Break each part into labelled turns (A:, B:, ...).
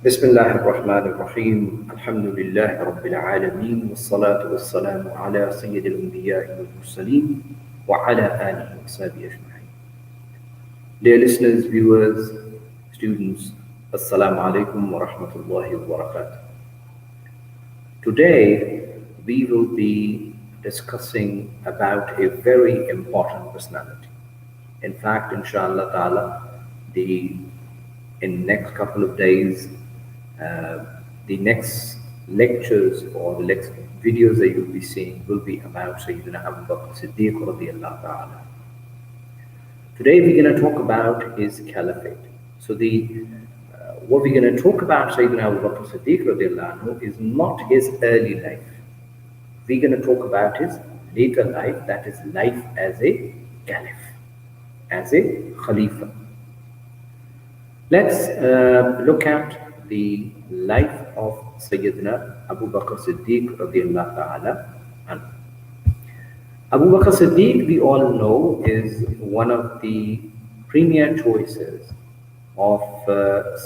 A: بسم الله الرحمن الرحيم الحمد لله رب العالمين والصلاة والسلام على سيد الأنبياء والمرسلين وعلى آله وصحبه أجمعين. Dear listeners, viewers, students, Assalamu alaikum wa rahmatullahi wa barakatuh. Today we will be discussing about a very important personality. In fact, inshallah ta'ala, in next couple of days, the next lectures or the next videos that you'll be seeing will be about Sayyidina Abu Bakr Siddiq radiallahu ta'ala. Today we're going to talk about his caliphate. So what we're going to talk about Sayyidina Abu Bakr Siddiq radiallahu anhu is not his early life. We're going to talk about his later life, that is life as a caliph, as a khalifa. Let's look at the life of Sayyidina Abu Bakr Siddiq radiallahu ta'ala anhu. Abu Bakr Siddiq, we all know, is one of the premier choices of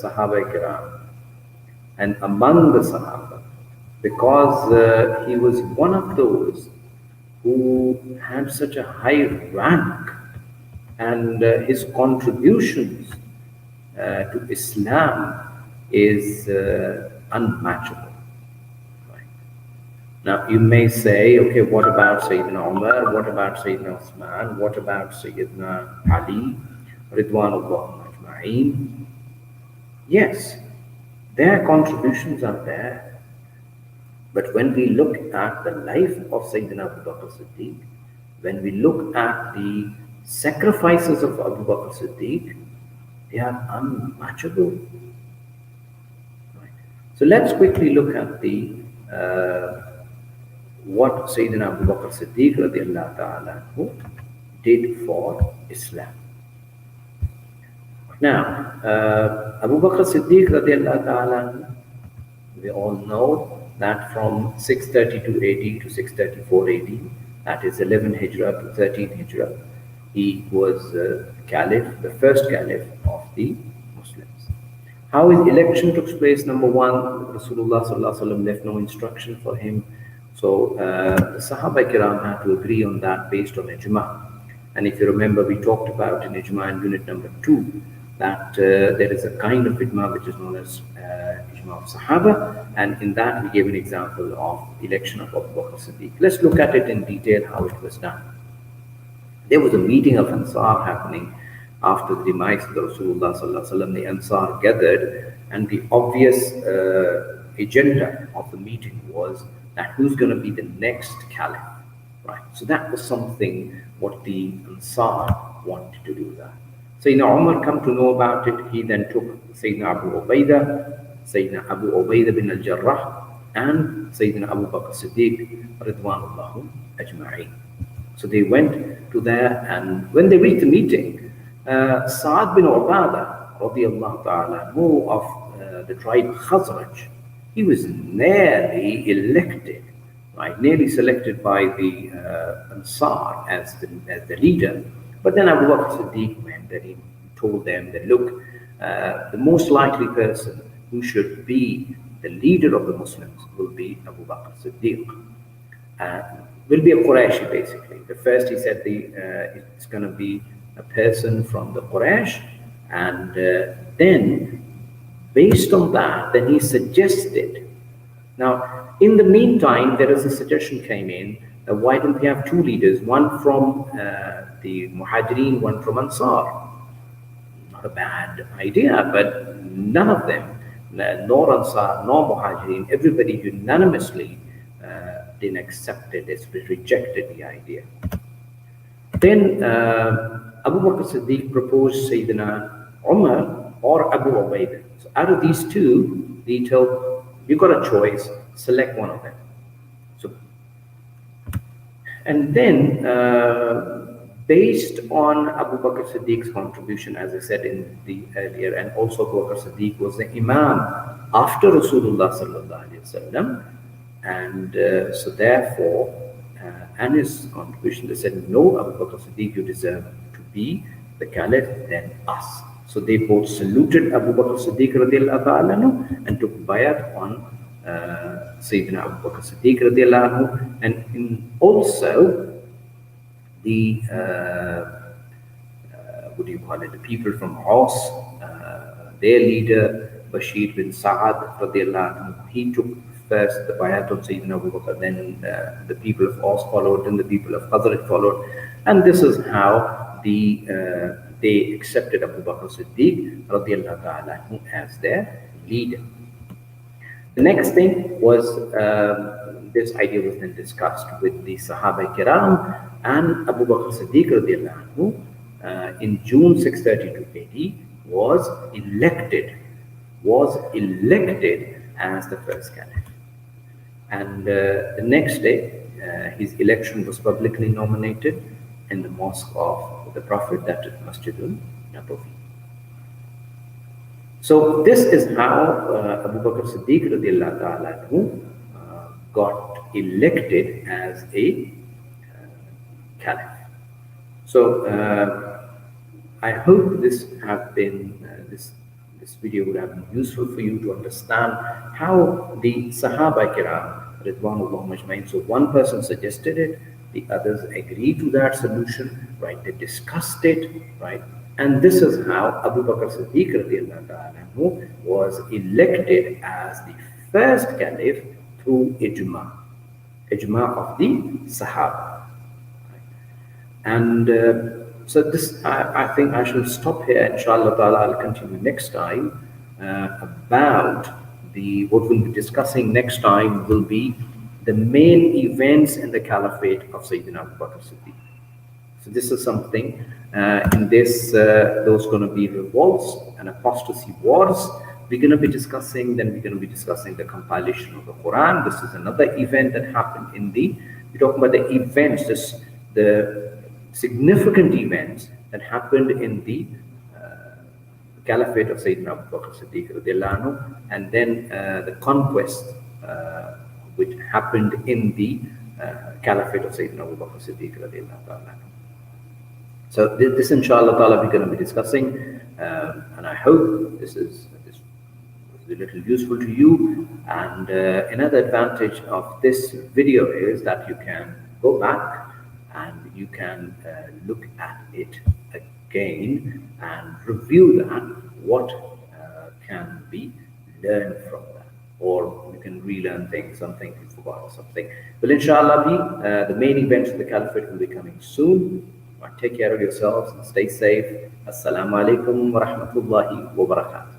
A: Sahaba Kiram and among the Sahaba, because he was one of those who had such a high rank, and his contributions to Islam is unmatchable. Right. Now you may say, okay, what about Sayyidina Umar? What about Sayyidina Uthman? What about Sayyidina Ali? Ridwanullah Ajma'een? Yes, their contributions are there. But when we look at the life of Sayyidina Abu Bakr Siddiq, when we look at the sacrifices of Abu Bakr Siddiq, they are unmatchable. Right. So let's quickly look at the what Sayyidina Abu Bakr Siddiq radiallahu ta'ala who did for Islam. Now, Abu Bakr Siddiq radiallahu ta'ala, we all know that from 632 AD to 634 AD, that is 11 Hijrah to 13 Hijrah, he was Caliph, the first Caliph of the Muslims. How his election took place? Number one, Rasulullah sallallahu alaihi wasallam left no instruction for him. So the Sahaba Kiram had to agree on that based on ijma. And if you remember, we talked about in ijma in unit number 2 that there is a kind of ijma which is known as ijma of Sahaba, and in that we gave an example of election of Abu Bakr Siddiq. Let's look at it in detail how it was done. There was a meeting of Ansar happening after the demise of the Rasulullah sallallahu alaihi wasallam. The Ansar gathered, and the obvious agenda of the meeting was that who's going to be the next caliph, right? So that was something what the Ansar wanted to do that. Sayyidina Umar come to know about it. He then took Sayyidina Abu Ubaidah bin al-Jarrah, and Sayyidina Abu Bakr Siddiq Ridwanullah Ajma'een. So they went to there, and when they reached the meeting, Sa'ad bin Ubadah radiallahu ta'ala, of the tribe Khazraj, he was nearly elected, right? Nearly selected by the Ansar as the leader. But then Abu Bakr Siddiq went and he told them that, look, the most likely person who should be the leader of the Muslims will be Abu Bakr Siddiq. Will be a Qurayshi basically. The first he said it's going to be a person from the Quraysh, and then based on that, then he suggested. Now, in the meantime, there is a suggestion came in that why don't we have two leaders, one from the Muhajirin, one from Ansar? Not a bad idea, but none of them, nor Ansar nor Muhajirin, everybody unanimously didn't accept it, they rejected the idea. Then Abu Bakr Siddiq proposed Sayyidina Umar or Abu Ubaidah. So out of these two, he told, you got a choice, select one of them. So, and then based on Abu Bakr Siddiq's contribution, as I said in the earlier, and also Abu Bakr Siddiq was the Imam after Rasulullah sallallahu alaihi wasallam. And so therefore, and his contribution, they said, no, Abu Bakr Siddiq, you deserve to be the Caliph than us. So they both saluted Abu Bakr Siddiq radiallahu ta'ala anhu and took bayat on Sayyidina Abu Bakr Siddiq radiallahu anhu, and also the what do you call it? The people from Aus, their leader Bashir bin Sa'ad radiallahu anhu, he took first the bayat of Sayyidina Abu Bakr, then the people of Aus followed, and the people of Khazraj followed, and this is how they accepted Abu Bakr Siddiq radiallahu ta'ala anhu as their leader. The next thing was this idea was then discussed with the Sahaba Kiram, and Abu Bakr Siddiq radiallahu anhu in June 632 AD was elected as the first caliph. And the next day, his election was publicly nominated in the mosque of the Prophet, that is Masjidul Nabawi. So this is how Abu Bakr Siddiq radiallahu ta'ala anhu got elected as a caliph. So I hope this have been this video would have been useful for you to understand how the Sahaba Kiram Ridwanullah Majmain. So one person suggested it, the others agreed to that solution, right? They discussed it, right? And this is how Abu Bakr Siddiq radiallahu ta'ala anhu was elected as the first caliph through ijma of the Sahaba. Right? And so this, I think I shall stop here. Inshallah ta'ala, I'll continue next time about what we'll be discussing next time will be the main events in the caliphate of Sayyidina Abu Bakr Siddiq. So this is something, in this, those going to be revolts and apostasy wars. We're going to be discussing, then we're going to be discussing the compilation of the Quran. This is another event that happened we're talking about the events, the significant events that happened in the caliphate of Sayyidina Abu Bakr Siddiq radiallahu anhu, and then the conquest which happened in the caliphate of Sayyidina Abu Bakr Siddiq radiallahu anhu. So this inshallah ta'ala we're going to be discussing, and I hope this was a little useful to you. And another advantage of this video is that you can go back and you can look at it again and review that, what can be learned from that, or you can relearn things, something you forgot or something. Well, inshallah, the main events of the caliphate will be coming soon. Take care of yourselves and stay safe. Assalamu alaikum wa rahmatullahi wa barakatuh.